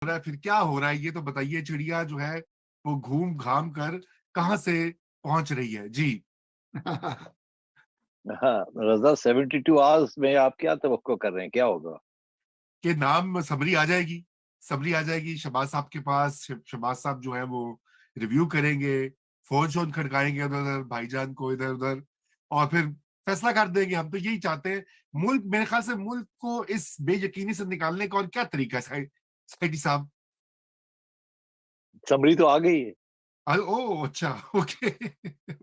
रहा है, फिर क्या हो रहा है ये तो बताइए। चिड़िया जो है वो घूम घाम कर कहाँ से पहुंच रही है जी। हाँ, रज़ा 72 आवर्स में आप क्या तवक्को कर रहे हैं, क्या होगा? के नाम सबरी आ जाएगी। सबरी आ जाएगी शहबाज साहब के पास। शहबाज साहब जो है वो रिव्यू करेंगे, फोन शोन खड़काएंगे उधर उधर भाईजान को इधर उधर, और फिर फैसला कर देंगे। हम तो यही चाहते हैं। मुल्क, मेरे ख्याल से मुल्क को इस बेयकीनी से निकालने का और क्या तरीका है सैदी साहब। समरी तो आ गई है। ओ अच्छा। ओके।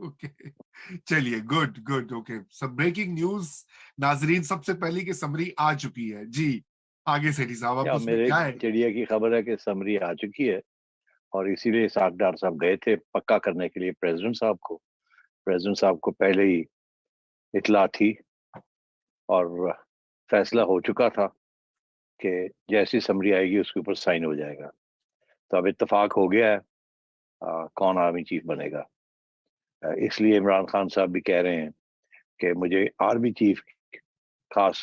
ओके, चलिए, गुड गुड। ओके, सब ब्रेकिंग न्यूज नाजरीन, सबसे पहले की समरी आ चुकी है जी। आगे सेठी साहब, अब क्या उसमें मेरे क्या है। चिड़िया की खबर है कि समरी आ चुकी है और इसीलिए इसाक डार साहब गए थे पक्का करने के लिए प्रेसिडेंट साहब को। प्रेसिडेंट साहब को पहले ही इतला थी और फैसला हो चुका था कि जैसी समरी आएगी उसके ऊपर साइन हो जाएगा। तो अब इत्तेफाक हो गया है कौन आर्मी चीफ बनेगा। इसलिए इमरान खान साहब भी कह रहे हैं कि मुझे आर्मी चीफ खास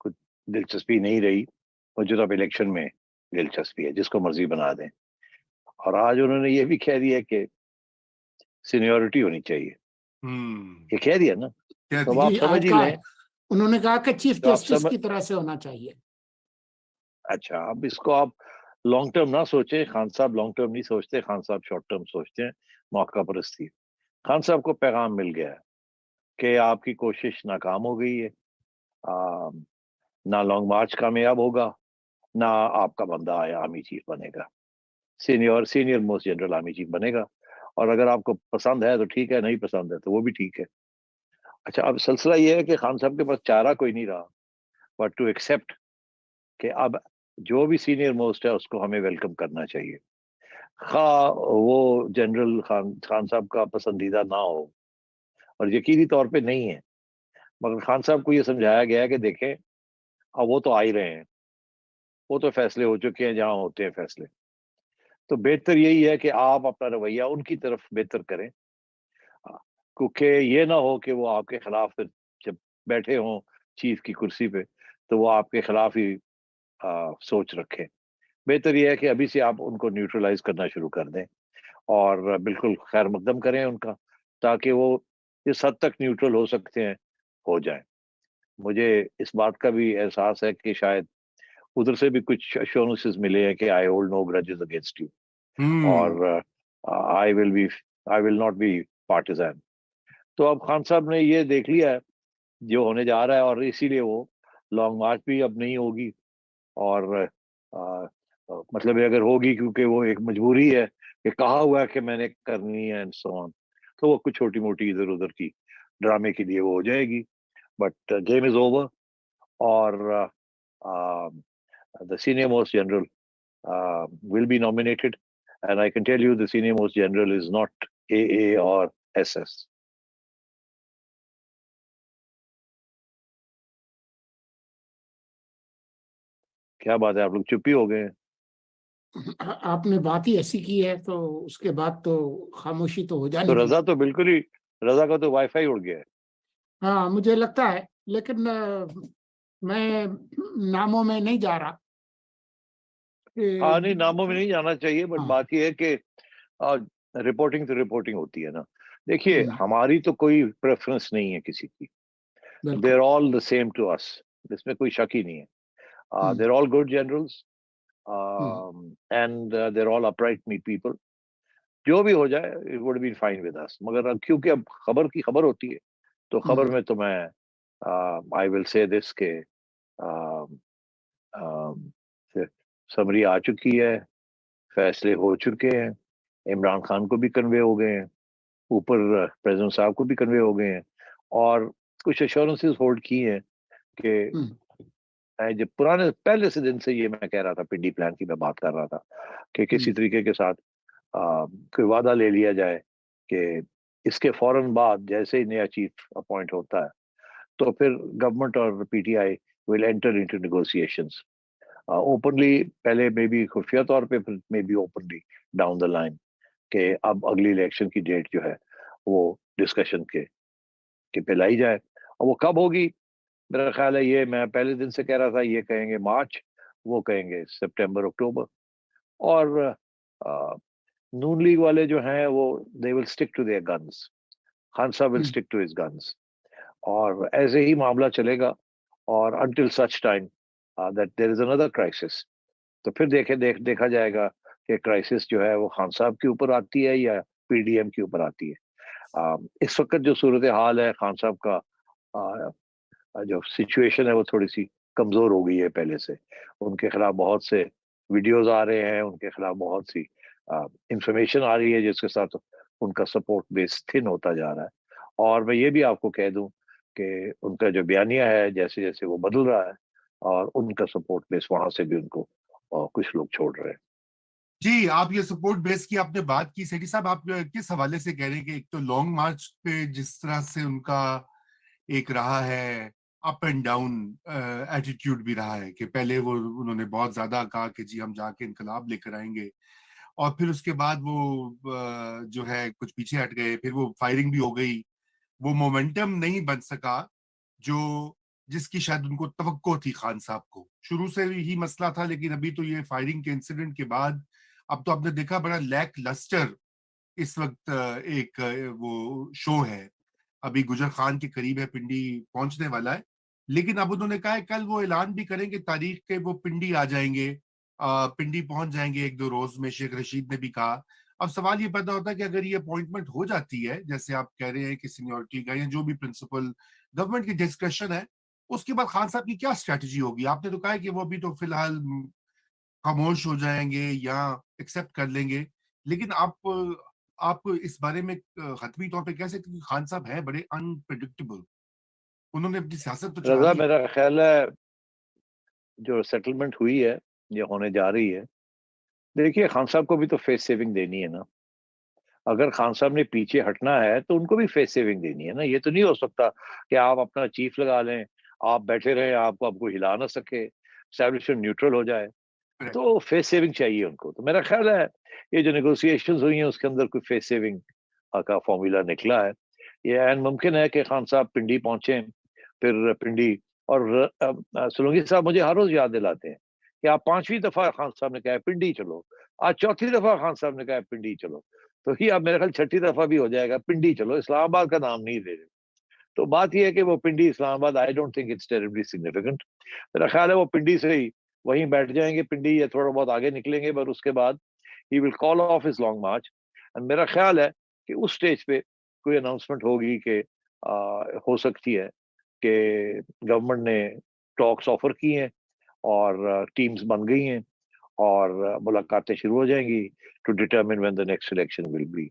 कुछ दिलचस्पी नहीं रही, मुझे तो अब इलेक्शन में दिलचस्पी है, जिसको मर्जी बना दें। और आज उन्होंने ये भी कह दिया कि सीनियोरिटी होनी चाहिए। हम्म। ये कह दिया ना, कह तो अब दिया। आप जी, समझ आज ही का लें। है। उन्होंने कहा कि चीफ तो आप जस्टिस सब की तरह से होना चाहिए। अच्छा, अब इसको आप लॉन्ग टर्म ना सोचें। खान साहब लॉन्ग टर्म नहीं सोचते, खान साहब शॉर्ट टर्म सोचते हैं। मौका परस्ती। खान साहब को पैगाम मिल गया है कि आपकी कोशिश नाकाम हो गई है। आ, ना लॉन्ग मार्च कामयाब होगा, ना आपका बंदा आया आर्मी चीफ बनेगा। Senior most general army chief बनेगा। और अगर आपको पसंद है तो ठीक है, नहीं पसंद है तो वो भी ठीक है। अच्छा, अब सिलसिला ये है कि खान साहब के पास चारा कोई नहीं रहा बट टू एक्सेप्ट कि अब जो भी सीनियर मोस्ट है उसको हमें वेलकम करना चाहिए। खा वो जनरल खान खान साहब का पसंदीदा ना हो, और यकीनी तौर पे नहीं है, मगर खान साहब को ये समझाया गया है कि देखें, अब वो तो आ ही रहे हैं, वो तो फैसले हो चुके हैं जहां होते हैं फैसले। तो बेहतर यही है कि आप अपना रवैया उनकी तरफ बेहतर करें, क्योंकि ये ना हो कि वो आपके खिलाफ फिर जब बैठे हों चीफ की कुर्सी पे तो वो आपके खिलाफ ही सोच रखें। बेहतर यह है कि अभी से आप उनको न्यूट्रलाइज करना शुरू कर दें और बिल्कुल खैर मकदम करें उनका, ताकि वो इस हद तक न्यूट्रल हो सकते हैं हो जाए। मुझे इस बात का भी एहसास है कि शायद उधर से भी कुछ अश्योरेंसेस मिले हैं कि I hold no grudges against you, hmm. और I will be I will not be partisan. तो अब खान साहब ने ये देख लिया है जो होने जा रहा है, और इसीलिए वो लॉन्ग मार्च भी अब नहीं होगी। और मतलब ये अगर होगी क्योंकि वो एक मजबूरी है कि कहा हुआ है कि मैंने करनी है एंड सो ऑन, तो वो कुछ छोटी मोटी इधर उधर की ड्रामे के लिए वो हो जाएगी। But game is over. और the senior most general will be nominated, and I can tell you the senior most general is not a or S. क्या बात है, आप लोग चुप ही हो गए हैं? आपने बात ही ऐसी की है तो उसके बाद तो खामोशी तो हो तो जानी थी। रजा तो बिल्कुल ही, रजा का तो वाईफाई उड़ गया है। हाँ, मुझे लगता है, लेकिन मैं नामों में नहीं जा रहा हाँ, नहीं, कि। नामों में नहीं जाना चाहिए, बट हाँ। बात यह है कि रिपोर्टिंग तो रिपोर्टिंग होती है ना। देखिए, हम्म, हमारी तो कोई प्रेफरेंस नहीं है किसी की। दे बिल्कुल। Are all the same to us, इसमें कोई शक ही नहीं है। They hmm, are all good generals hmm, and they are all upright me people. जो भी हो जाए it would be fine with us, मगर अब क्योंकि अब खबर की खबर होती है तो खबर हम्म, में तो मैं आई विल से दिस के uh, समरी आ चुकी है, फैसले हो चुके हैं, इमरान खान को भी कन्वे हो गए हैं, ऊपर प्रेसिडेंट साहब को भी कन्वे हो गए हैं, और कुछ अश्योरेंसेस होल्ड की हैं कि हम्म, जब पुराने पहले से दिन से ये मैं कह रहा था, पिंडी प्लान की मैं बात कर रहा था कि किसी हम्म, तरीके के साथ कोई वादा ले लिया जाए कि इसके फौरन बाद जैसे ही नया चीफ अपॉइंट होता है तो फिर गवर्नमेंट और PTI will enter into negotiations openly, पहले मे बी खुफिया तौर पे, फिर may be openly down the line, कि अब अगली इलेक्शन की डेट जो है वो डिस्कशन के पे लाई जाए। और वो कब होगी, मेरा ख्याल है, ये मैं पहले दिन से कह रहा था, ये कहेंगे मार्च, वो कहेंगे सितंबर अक्टूबर। और नून लीग वाले जो हैं वो they will stick to their guns, Khan sahab will hmm, stick to his guns, और ऐसे ही मामला चलेगा, और until such time that there is another crisis, तो फिर देखा जाएगा कि क्राइसिस जो है वो खान साहब के ऊपर आती है या पीडीएम के ऊपर आती है। इस वक्त जो सूरत हाल है, खान साहब का जो सिचुएशन है वो थोड़ी सी कमजोर हो गई है पहले से। उनके खिलाफ बहुत से वीडियोस आ रहे हैं, उनके खिलाफ बहुत सी इंफॉर्मेशन आ रही है, जिसके साथ उनका सपोर्ट बेस थिन होता जा रहा है। और मैं ये भी आपको कह दूं कि उनका जो बयानिया है जैसे जैसे वो बदल रहा है, और उनका सपोर्ट बेस वहां से भी उनको कुछ लोग छोड़ रहे हैं। जी, आप ये सपोर्ट बेस की आपने बात की, सेठी साहब आप किस हवाले से कह रहे हैं कि एक तो लॉन्ग मार्च पे जिस तरह से उनका एक रहा है अप एंड डाउन एटीट्यूड भी रहा है कि पहले वो उन्होंने बहुत ज्यादा कहा कि जी हम जाके इनकलाब लेकर आएंगे, और फिर उसके बाद वो जो है कुछ पीछे हट गए, फिर वो फायरिंग भी हो गई, वो मोमेंटम नहीं बन सका जो जिसकी शायद उनको तवक्को थी खान साहब को। शुरू से ही मसला था, लेकिन अभी तो ये फायरिंग के इंसिडेंट के बाद अब तो आपने देखा बड़ा लैक लस्टर इस वक्त एक वो शो है, अभी गुजर खान के करीब है, पिंडी पहुंचने वाला है, लेकिन अब उन्होंने कहा है कल वो ऐलान भी करेंगे तारीख के, वो पिंडी आ जाएंगे, पिंडी पहुंच जाएंगे एक दो रोज में, शेख रशीद ने भी कहा। अब सवाल ये पैदा होता है कि अगर ये अपॉइंटमेंट हो जाती है जैसे आप कह रहे हैं कि सीनियोरिटी का या जो भी प्रिंसिपल गवर्नमेंट की डिस्कशन है, उसके बाद खान साहब की क्या स्ट्रेटजी होगी? आपने तो कहा है कि वो अभी तो फिलहाल खामोश हो जाएंगे या एक्सेप्ट कर लेंगे, लेकिन आप इस बारे में हतमी तौर पे कह सकते हैं कि खान साहब है बड़े अनप्रिडिक्टेबल, उन्होंने अपनी सियासत तो चला रजा, दी। मेरा ख्याल है जो सेटलमेंट हुई है या होने जा रही है, देखिए खान साहब को भी तो फेस सेविंग देनी है ना। अगर खान साहब ने पीछे हटना है तो उनको भी फेस सेविंग देनी है ना। ये तो नहीं हो सकता कि आप अपना चीफ लगा लें, आप बैठे रहें, आपको हिला ना सके, एस्टैब्लिशमेंट न्यूट्रल हो जाए। करेक्ट। तो फेस सेविंग चाहिए उनको। तो मेरा ख्याल है ये जो नेगोशिएशंस हुई हैं उसके अंदर कोई फेस सेविंग का फॉर्मूला निकला है। ये ऐन मुमकिन है कि खान साहब पिंडी पहुंचे, फिर पिंडी, और सोलंकी साहब मुझे हर रोज याद दिलाते हैं कि आप 5वीं दफा खान साहब ने कहा है पिंडी चलो, आज 4थी दफा खान साहब ने कहा है पिंडी चलो, तो ही अब मेरे ख्याल 6ठी दफा भी हो जाएगा पिंडी चलो, इस्लामाबाद का नाम नहीं ले रहे। तो बात यह है कि वो Pindi Islamabad, I don't think it's terribly significant. मेरा ख्याल है वो पिंडी से ही वहीं बैठ जाएंगे, पिंडी या थोड़ा बहुत आगे निकलेंगे, पर उसके बाद he will call of his long March. And मेरा ख्याल है कि उस स्टेज पे कोई अनाउंसमेंट होगी कि हो सकती है कि गवर्नमेंट ने टॉक्स ऑफर की हैं और टीम्स बन गई हैं और मुलाकातें शुरू हो जाएंगी to determine when the next election will B.